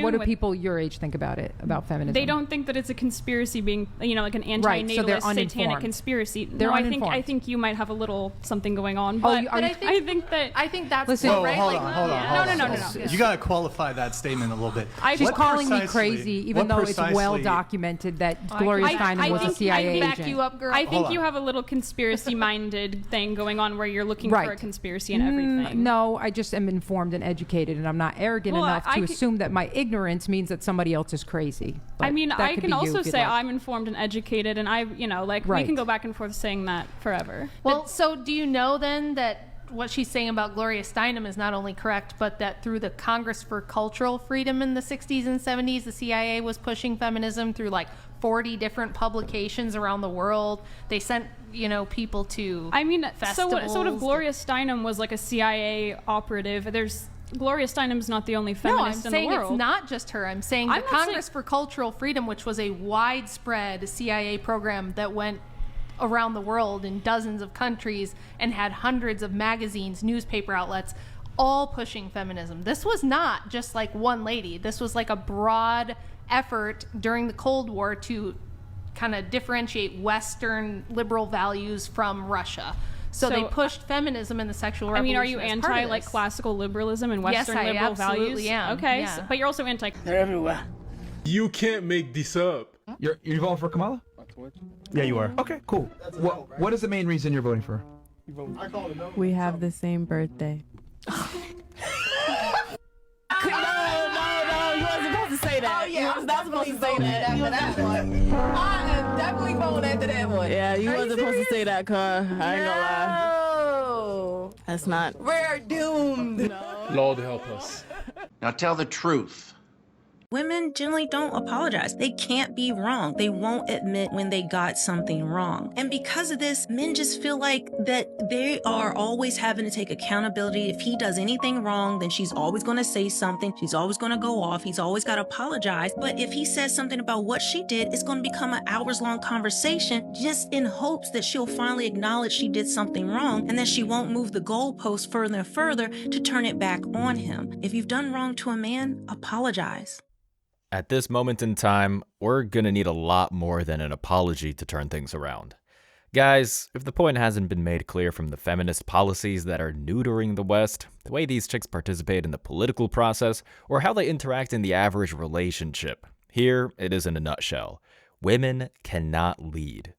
What do people your age think about it, about feminism? They don't think that it's a conspiracy being, like an anti-natalist, satanic conspiracy. They're uninformed. I think you might have a little something going on. But I think that's... Listen, Hold right? on. No. You got to qualify that statement a little bit. She's calling me crazy, even though it's well documented that Gloria Steinem was a CIA agent. Back you up, girl. I think you have a little conspiracy-minded thing going on where you're looking for a conspiracy in everything. No, I just am informed and educated, and I'm not arrogant enough to assume that my ignorance means that somebody else is crazy. But I can also say I'm informed and educated, and we can go back and forth saying that forever. Well, so do you know then that what she's saying about Gloria Steinem is not only correct, but that through the Congress for Cultural Freedom in the 60s and 70s, the CIA was pushing feminism through like 40 different publications around the world. They sent, people to festivals. So what if Gloria Steinem was like a CIA operative? Gloria Steinem's not the only feminist in the world. No, I'm saying it's not just her. I'm saying the Congress for Cultural Freedom, which was a widespread CIA program that went around the world in dozens of countries and had hundreds of magazines, newspaper outlets, all pushing feminism. This was not just like one lady. This was like a broad effort during the Cold War to kind of differentiate Western liberal values from Russia. So they pushed feminism and the sexual revolution. Are you anti like classical liberalism and Western liberal values? Am. Okay, yeah. But you're also anti. They're everywhere. You can't make this up. You're voting for Kamala? Yeah, you are. Okay, cool. What is the main reason you're voting for her? We have the same birthday. No, you wasn't supposed to say that. Oh, yeah, you was not supposed to say that after that one. I am definitely voting after that one. Yeah, you wasn't supposed to say that, cuz. I ain't gonna lie. No. That's not. We're doomed. No. Lord help us. Now tell the truth. Women generally don't apologize. They can't be wrong. They won't admit when they got something wrong. And because of this, men just feel like that they are always having to take accountability. If he does anything wrong, then she's always going to say something. She's always going to go off. He's always got to apologize. But if he says something about what she did, it's going to become an hours-long conversation just in hopes that she'll finally acknowledge she did something wrong and that she won't move the goalpost further and further to turn it back on him. If you've done wrong to a man, apologize. At this moment in time, we're gonna need a lot more than an apology to turn things around. Guys, if the point hasn't been made clear from the feminist policies that are neutering the West, the way these chicks participate in the political process, or how they interact in the average relationship, here it is in a nutshell. Women cannot lead.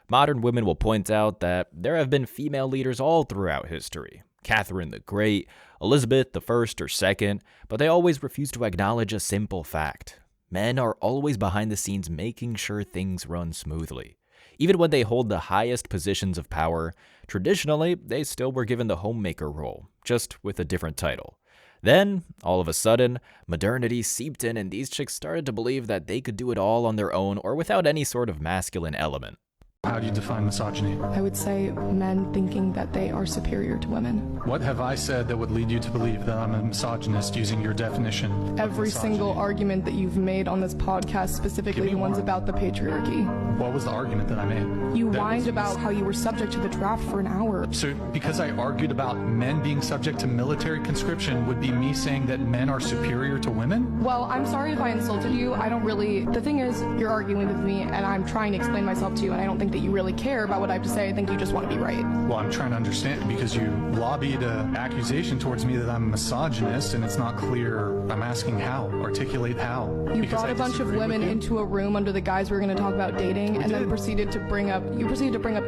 Modern women will point out that there have been female leaders all throughout history. Catherine the Great, Elizabeth the First or Second, but they always refuse to acknowledge a simple fact. Men are always behind the scenes making sure things run smoothly. Even when they hold the highest positions of power, traditionally, they still were given the homemaker role, just with a different title. Then, all of a sudden, modernity seeped in and these chicks started to believe that they could do it all on their own or without any sort of masculine element. How do you define misogyny? I would say men thinking that they are superior to women. What have I said that would lead you to believe that I'm a misogynist using your definition? Every single argument that you've made on this podcast, specifically the ones about the patriarchy. What was the argument that I made? You whined about how you were subject to the draft for an hour. So because I argued about men being subject to military conscription would be me saying that men are superior to women? Well, I'm sorry if I insulted you. I don't really... The thing is, you're arguing with me and I'm trying to explain myself to you and I don't think that you really care about what I have to say. I think you just want to be right. Well, I'm trying to understand because you lobbied an accusation towards me that I'm a misogynist and it's not clear. I'm asking how. Articulate how. You brought a bunch of women into a room under the guise we were going to talk about dating and then proceeded to bring up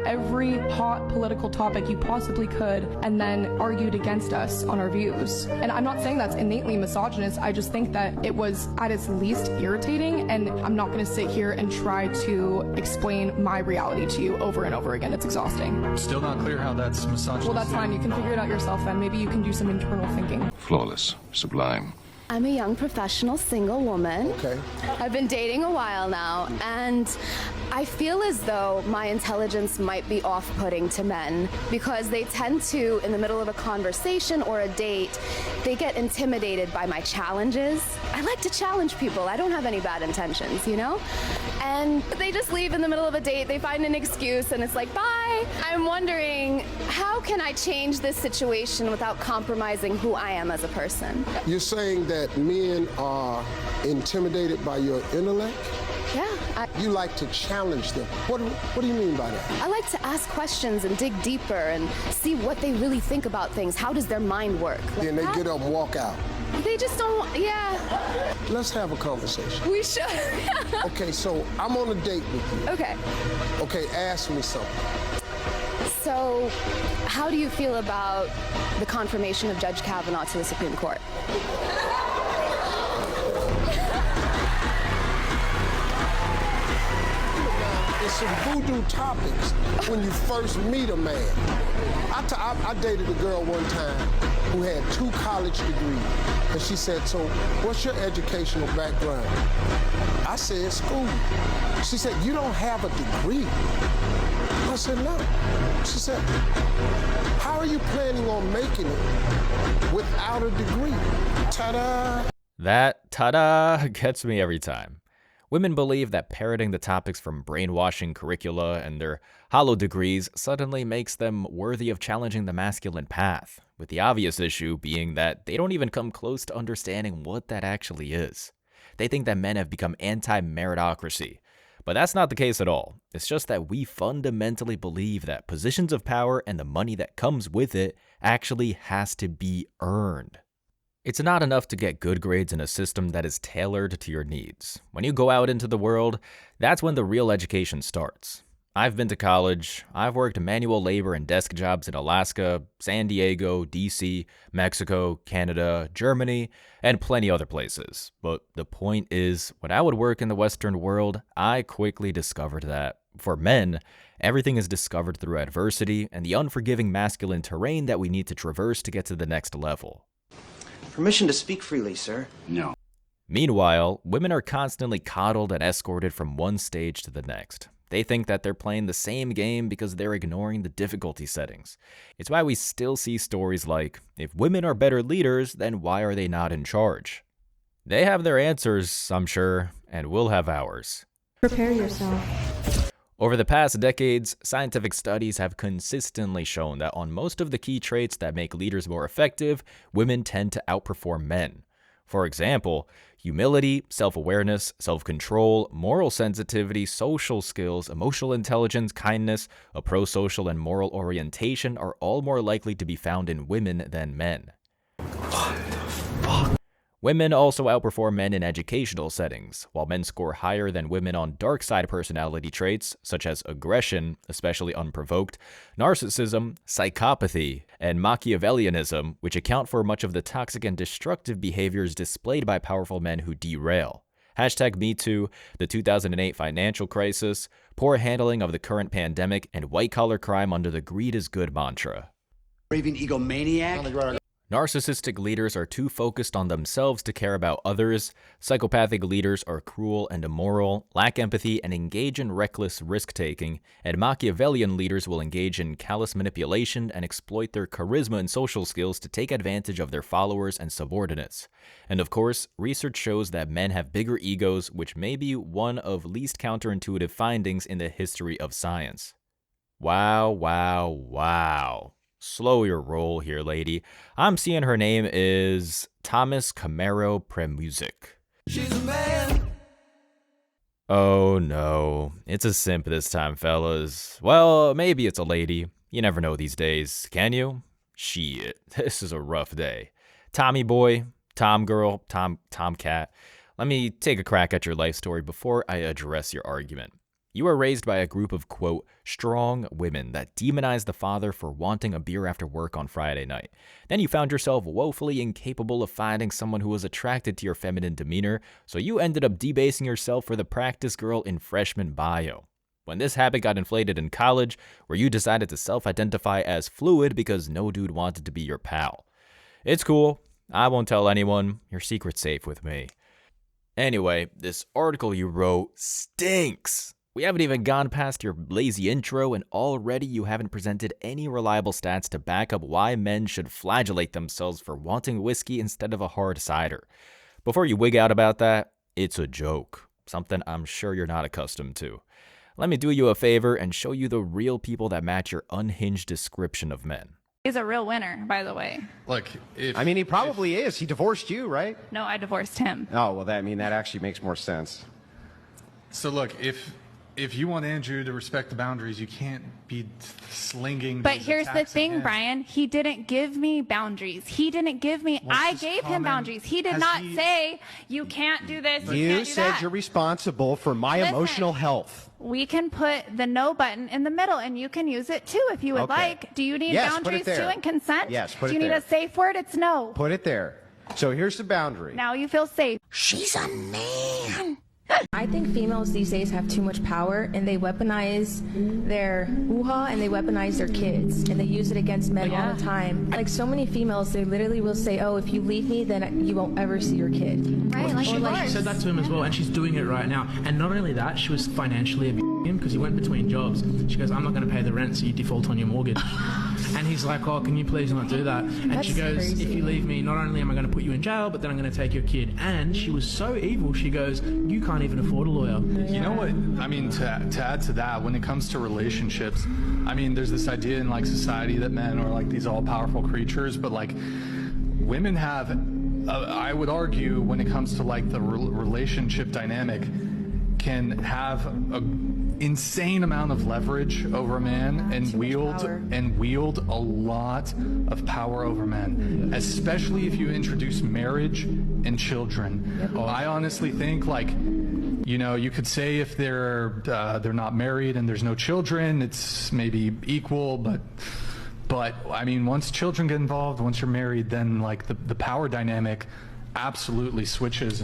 every hot political topic you possibly could and then argued against us on our views. And I'm not saying that's innately misogynist. I just think that it was at its least irritating and I'm not going to sit here and try to explain my reality to you over and over again. It's exhausting. Still not clear how that's misogynist. Well, that's fine. You can figure it out yourself then. Maybe you can do some internal thinking. Flawless. Sublime. I'm a young professional single woman. Okay. I've been dating a while now, and I feel as though my intelligence might be off-putting to men because they tend to, in the middle of a conversation or a date, they get intimidated by my challenges. I like to challenge people. I don't have any bad intentions, you know? And they just leave in the middle of a date, they find an excuse, and it's like, bye. I'm wondering, how can I change this situation without compromising who I am as a person? You're saying that that men are intimidated by your intellect? Yeah. You like to challenge them. What do you mean by that? I like to ask questions and dig deeper and see what they really think about things. How does their mind work? Then they get up and walk out. They just don't, yeah. Let's have a conversation. We should. Okay, so I'm on a date with you. Okay. Okay, ask me something. So, how do you feel about the confirmation of Judge Kavanaugh to the Supreme Court? It's some voodoo topics when you first meet a man. I dated a girl one time who had 2 college degrees, and she said, so what's your educational background? I said, school. She said, you don't have a degree? I said, no. She said, how are you planning on making it without a degree? Ta-da! That ta-da gets me every time. Women believe that parroting the topics from brainwashing curricula and their hollow degrees suddenly makes them worthy of challenging the masculine path, with the obvious issue being that they don't even come close to understanding what that actually is. They think that men have become anti-meritocracy, but that's not the case at all. It's just that we fundamentally believe that positions of power and the money that comes with it actually has to be earned. It's not enough to get good grades in a system that is tailored to your needs. When you go out into the world, that's when the real education starts. I've been to college, I've worked manual labor and desk jobs in Alaska, San Diego, DC, Mexico, Canada, Germany, and plenty other places. But the point is, when I would work in the Western world, I quickly discovered that, for men, everything is discovered through adversity and the unforgiving masculine terrain that we need to traverse to get to the next level. Permission to speak freely, sir? No. Meanwhile, women are constantly coddled and escorted from one stage to the next. They think that they're playing the same game because they're ignoring the difficulty settings. It's why we still see stories like, if women are better leaders, then why are they not in charge? They have their answers, I'm sure, and we'll have ours. Prepare yourself. Over the past decades, scientific studies have consistently shown that on most of the key traits that make leaders more effective, women tend to outperform men. For example, humility, self-awareness, self-control, moral sensitivity, social skills, emotional intelligence, kindness, a pro-social and moral orientation are all more likely to be found in women than men. Women also outperform men in educational settings, while men score higher than women on dark side personality traits such as aggression, especially unprovoked, narcissism, psychopathy, and Machiavellianism, which account for much of the toxic and destructive behaviors displayed by powerful men who derail. #MeToo, the 2008 financial crisis, poor handling of the current pandemic, and white-collar crime under the greed is good mantra. Raving egomaniac. Narcissistic leaders are too focused on themselves to care about others. Psychopathic leaders are cruel and immoral, lack empathy, and engage in reckless risk-taking. And Machiavellian leaders will engage in callous manipulation and exploit their charisma and social skills to take advantage of their followers and subordinates. And of course, research shows that men have bigger egos, which may be one of least counterintuitive findings in the history of science. Wow, wow, wow. Slow your roll here, lady. I'm seeing her name is Thomas Camaro Premusic. She's a man. Oh no, it's a simp this time, fellas. Well, maybe it's a lady. You never know these days, can you? Shit, this is a rough day. Tommy boy, Tom girl, Tomcat. Let me take a crack at your life story before I address your argument. You were raised by a group of, quote, strong women that demonized the father for wanting a beer after work on Friday night. Then you found yourself woefully incapable of finding someone who was attracted to your feminine demeanor, so you ended up debasing yourself for the practice girl in freshman bio. When this habit got inflated in college, where you decided to self-identify as fluid because no dude wanted to be your pal. It's cool. I won't tell anyone. Your secret's safe with me. Anyway, this article you wrote stinks. We haven't even gone past your lazy intro, and already you haven't presented any reliable stats to back up why men should flagellate themselves for wanting whiskey instead of a hard cider. Before you wig out about that, it's a joke, something I'm sure you're not accustomed to. Let me do you a favor and show you the real people that match your unhinged description of men. is a real winner, by the way. Look, I mean, he probably is. He divorced you, right? No, I divorced him. Oh, well, that actually makes more sense. So look, if you want Andrew to respect the boundaries, you can't be slinging. But these here's the attacks at thing, him. Brian. He didn't give me boundaries. He didn't give me. I gave him boundaries. He did not say you can't do this. You can't do said that. you're responsible for my emotional health. We can put the no button in the middle, and you can use it too if you would Okay. like. Do you need Yes, put it boundaries there. too and consent? Yes, put Do it you need there. a safe word? It's no. Put it there. So here's the boundary. Now you feel safe. She's a man. I think females these days have too much power, and they weaponize their hoo-ha and they weaponize their kids, and they use it against men all the time. Like so many females, they literally will say, "Oh, if you leave me, then you won't ever see your kid." Right, like She said that to him as well, and she's doing it right now. And not only that, she was financially abusing him because he went between jobs. She goes, "I'm not going to pay the rent, so you default on your mortgage." And he's like, "Oh, can you please not do that?" And That's she goes, crazy. "If you leave me, not only am I going to put you in jail, but then I'm going to take your kid." And she was so evil, she goes, "You can't even afford a lawyer." You know what? I mean, to add to that, when it comes to relationships, I mean, there's this idea in like society that men are like these all-powerful creatures, but like women have, I would argue, when it comes to like the relationship dynamic, can have a insane amount of leverage over a man and wield a lot of power over men, especially if you introduce marriage and children. I honestly think like, you know, you could say if they're not married and there's no children, it's maybe equal, but I mean, once children get involved, once you're married, then like the power dynamic absolutely switches.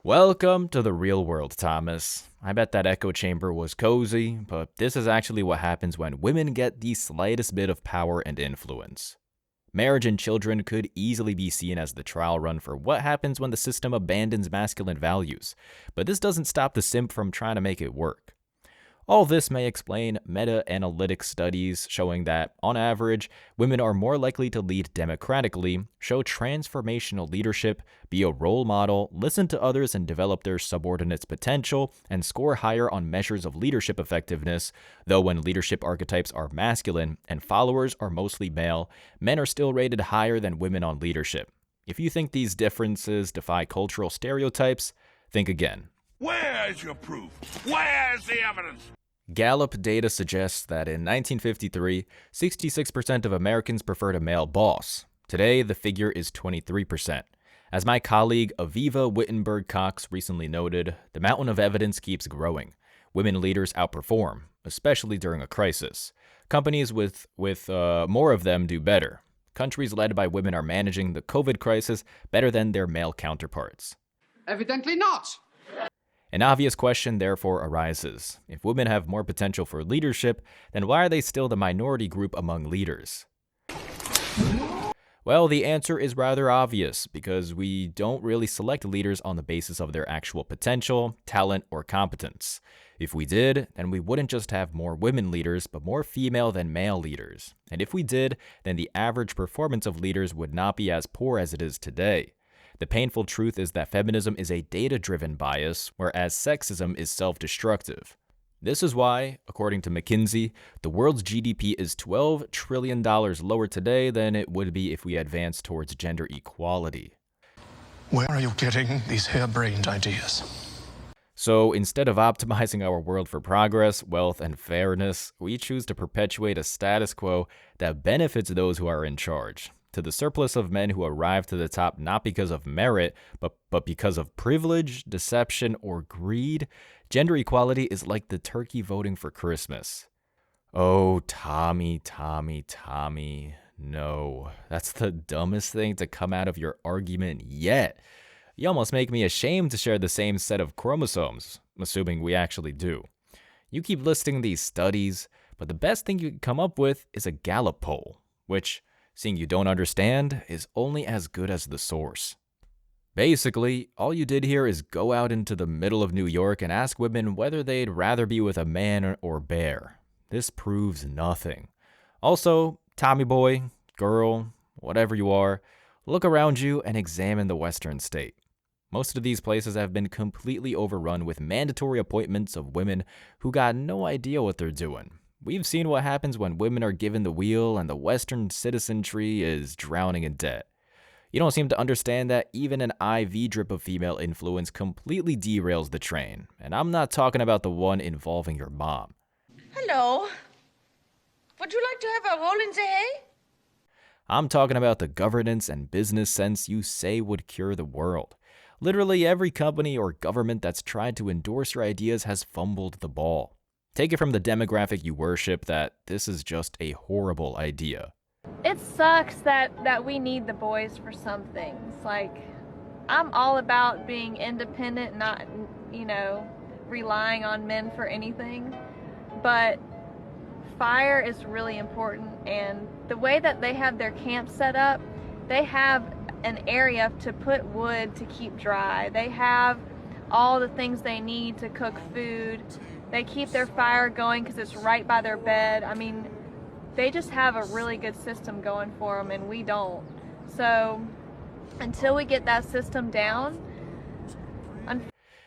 Welcome to the real world, Thomas. I bet that echo chamber was cozy, but this is actually what happens when women get the slightest bit of power and influence. Marriage and children could easily be seen as the trial run for what happens when the system abandons masculine values, but this doesn't stop the simp from trying to make it work. All this may explain meta-analytic studies showing that, on average, women are more likely to lead democratically, show transformational leadership, be a role model, listen to others and develop their subordinates' potential, and score higher on measures of leadership effectiveness, though when leadership archetypes are masculine and followers are mostly male, men are still rated higher than women on leadership. If you think these differences defy cultural stereotypes, think again. Where's your proof? Where's the evidence? Gallup data suggests that in 1953, 66% of Americans preferred a male boss. Today, the figure is 23%. As my colleague Aviva Wittenberg-Cox recently noted, the mountain of evidence keeps growing. Women leaders outperform, especially during a crisis. Companies with more of them do better. Countries led by women are managing the COVID crisis better than their male counterparts. Evidently not. An obvious question therefore arises. If women have more potential for leadership, then why are they still the minority group among leaders? Well, the answer is rather obvious, because we don't really select leaders on the basis of their actual potential, talent, or competence. If we did, then we wouldn't just have more women leaders, but more female than male leaders. And if we did, then the average performance of leaders would not be as poor as it is today. The painful truth is that feminism is a data-driven bias, whereas sexism is self-destructive. This is why, according to McKinsey, the world's GDP is $12 trillion lower today than it would be if we advanced towards gender equality. Where are you getting these harebrained ideas? So instead of optimizing our world for progress, wealth, and fairness, we choose to perpetuate a status quo that benefits those who are in charge. To the surplus of men who arrive to the top not because of merit, but because of privilege, deception, or greed, gender equality is like the turkey voting for Christmas. Oh, Tommy. No, that's the dumbest thing to come out of your argument yet. You almost make me ashamed to share the same set of chromosomes, assuming we actually do. You keep listing these studies, but the best thing you can come up with is a Gallup poll, which, seeing you don't understand, is only as good as the source. Basically, all you did here is go out into the middle of New York and ask women whether they'd rather be with a man or bear. This proves nothing. Also, Tommy boy, girl, whatever you are, look around you and examine the Western state. Most of these places have been completely overrun with mandatory appointments of women who got no idea what they're doing. We've seen what happens when women are given the wheel and the Western citizenry is drowning in debt. You don't seem to understand that even an IV drip of female influence completely derails the train, and I'm not talking about the one involving your mom. Hello. Would you like to have a roll in the hay? I'm talking about the governance and business sense you say would cure the world. Literally every company or government that's tried to endorse your ideas has fumbled the ball. Take it from the demographic you worship that this is just a horrible idea. It sucks that we need the boys for some things. Like, I'm all about being independent, not, relying on men for anything. But fire is really important, and the way that they have their camp set up, they have an area to put wood to keep dry. They have all the things they need to cook food. They keep their fire going because it's right by their bed. I mean, they just have a really good system going for them, and we don't. So until we get that system down...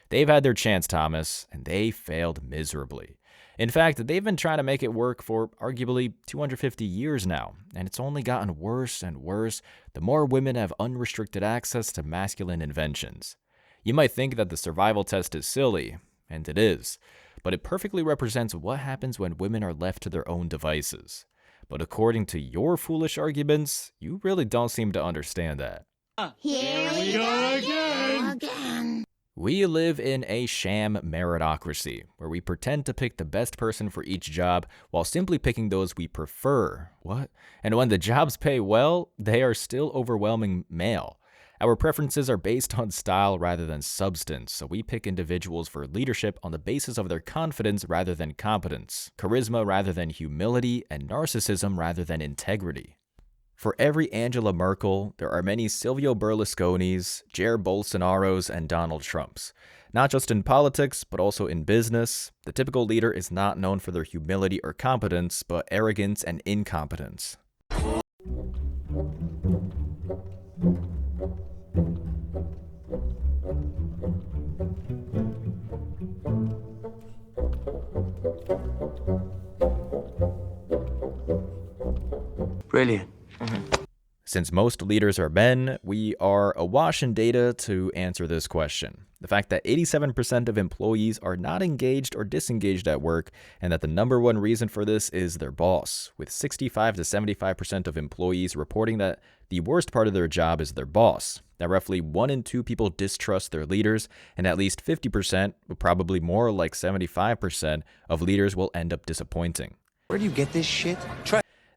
They've had their chance, Thomas, and they failed miserably. In fact, they've been trying to make it work for arguably 250 years now, and it's only gotten worse and worse the more women have unrestricted access to masculine inventions. You might think that the survival test is silly, and it is, but it perfectly represents what happens when women are left to their own devices. But according to your foolish arguments, you really don't seem to understand that. Here we go again. We live in a sham meritocracy, where we pretend to pick the best person for each job while simply picking those we prefer. What? And when the jobs pay well, they are still overwhelming male. Our preferences are based on style rather than substance, so we pick individuals for leadership on the basis of their confidence rather than competence, charisma rather than humility, and narcissism rather than integrity. For every Angela Merkel, there are many Silvio Berlusconis, Jair Bolsonaros, and Donald Trumps. Not just in politics, but also in business, the typical leader is not known for their humility or competence, but arrogance and incompetence. Brilliant. Since most leaders are men, we are awash in data to answer this question. The fact that 87% of employees are not engaged or disengaged at work, and that the number one reason for this is their boss, with 65 to 75% of employees reporting that the worst part of their job is their boss. That roughly 1 in 2 people distrust their leaders, and at least 50%, but probably more like 75% of leaders will end up disappointing. Where do you get this shit?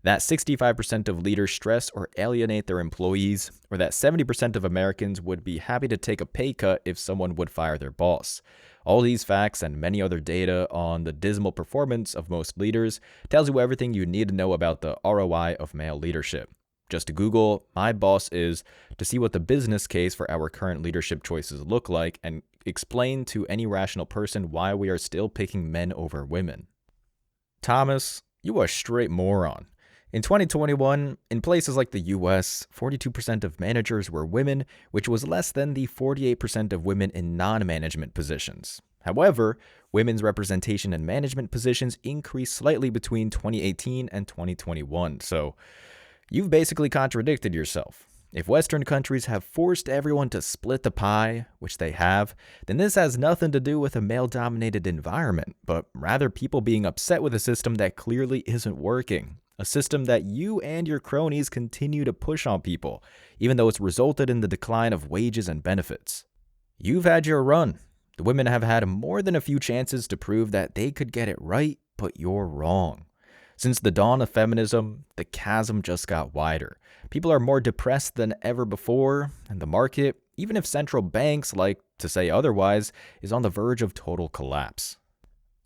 That 65% of leaders stress or alienate their employees, or that 70% of Americans would be happy to take a pay cut if someone would fire their boss. All these facts and many other data on the dismal performance of most leaders tells you everything you need to know about the ROI of male leadership. Just Google "my boss is" to see what the business case for our current leadership choices look like, and explain to any rational person why we are still picking men over women. Thomas, you are a straight moron. In 2021, in places like the US, 42% of managers were women, which was less than the 48% of women in non-management positions. However, women's representation in management positions increased slightly between 2018 and 2021, so you've basically contradicted yourself. If Western countries have forced everyone to split the pie, which they have, then this has nothing to do with a male-dominated environment, but rather people being upset with a system that clearly isn't working. A system that you and your cronies continue to push on people, even though it's resulted in the decline of wages and benefits. You've had your run. The women have had more than a few chances to prove that they could get it right, but you're wrong. Since the dawn of feminism, the chasm just got wider. People are more depressed than ever before, and the market, even if central banks like to say otherwise, is on the verge of total collapse.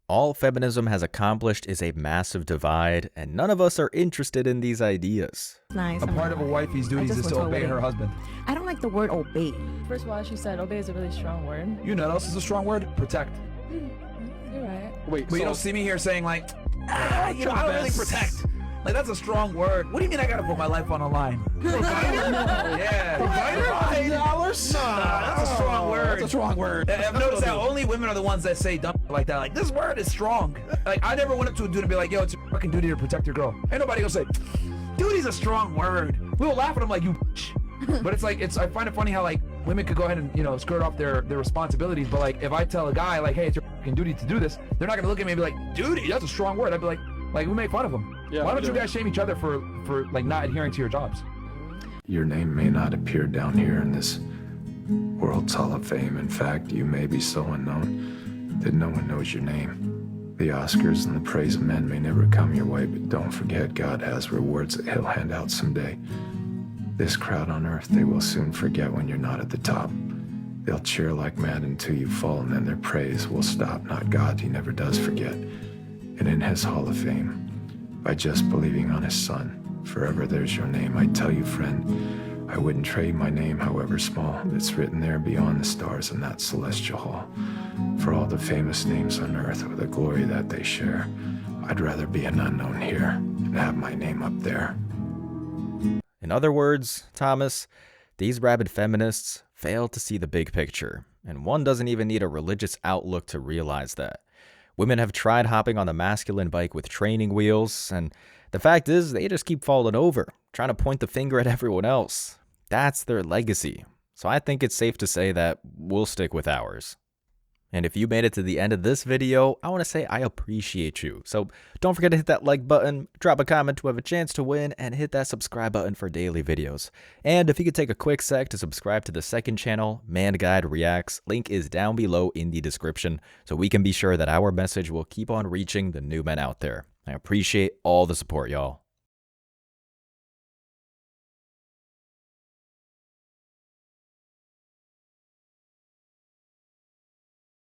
All feminism has accomplished is a massive divide, and none of us are interested in these ideas. Nice. A part of a wifey's duties is to obey her husband. I don't like the word obey. First of all, she said obey is a really strong word. You know what else is a strong word? Protect. You're right. Wait, but you don't see me here saying like, I don't really protect. Like, that's a strong word. What do you mean I gotta put my life on the line? Yeah. Provider? $5? That's a strong word. That's a strong word. I've noticed that only women are the ones that say dumb like that. Like, this word is strong. Like, I never went up to a dude and be like, yo, it's your fucking duty to protect your girl. Ain't nobody gonna say, duty's a strong word. We will laugh at him like, you bitch. But it's like, I find it funny how, like, women could go ahead and, you know, skirt off their responsibilities. But, like, if I tell a guy, like, hey, it's your fucking duty to do this, they're not gonna look at me and be like, duty, that's a strong word. I'd be like, we make fun of them. Yeah, why don't you guys shame each other for like not adhering to your jobs? Your name may not appear down here in this World's Hall of Fame. In fact, you may be so unknown that no one knows your name. The Oscars and the praise of men may never come your way, but don't forget God has rewards that he'll hand out someday. This crowd on earth, they will soon forget when you're not at the top. They'll cheer like mad until you fall, and then their praise will stop. Not God, he never does forget. And in his Hall of Fame, by just believing on his Son, forever there's your name. I tell you, friend, I wouldn't trade my name, however small. It's written there beyond the stars in that celestial hall. For all the famous names on earth with the glory that they share, I'd rather be an unknown here and have my name up there. In other words, Thomas, these rabid feminists fail to see the big picture, and one doesn't even need a religious outlook to realize that. Women have tried hopping on the masculine bike with training wheels, and the fact is they just keep falling over, trying to point the finger at everyone else. That's their legacy. So I think it's safe to say that we'll stick with ours. And if you made it to the end of this video, I want to say I appreciate you. So don't forget to hit that like button, drop a comment to have a chance to win, and hit that subscribe button for daily videos. And if you could take a quick sec to subscribe to the second channel, Man Guide Reacts, link is down below in the description, so we can be sure that our message will keep on reaching the new men out there. I appreciate all the support, y'all.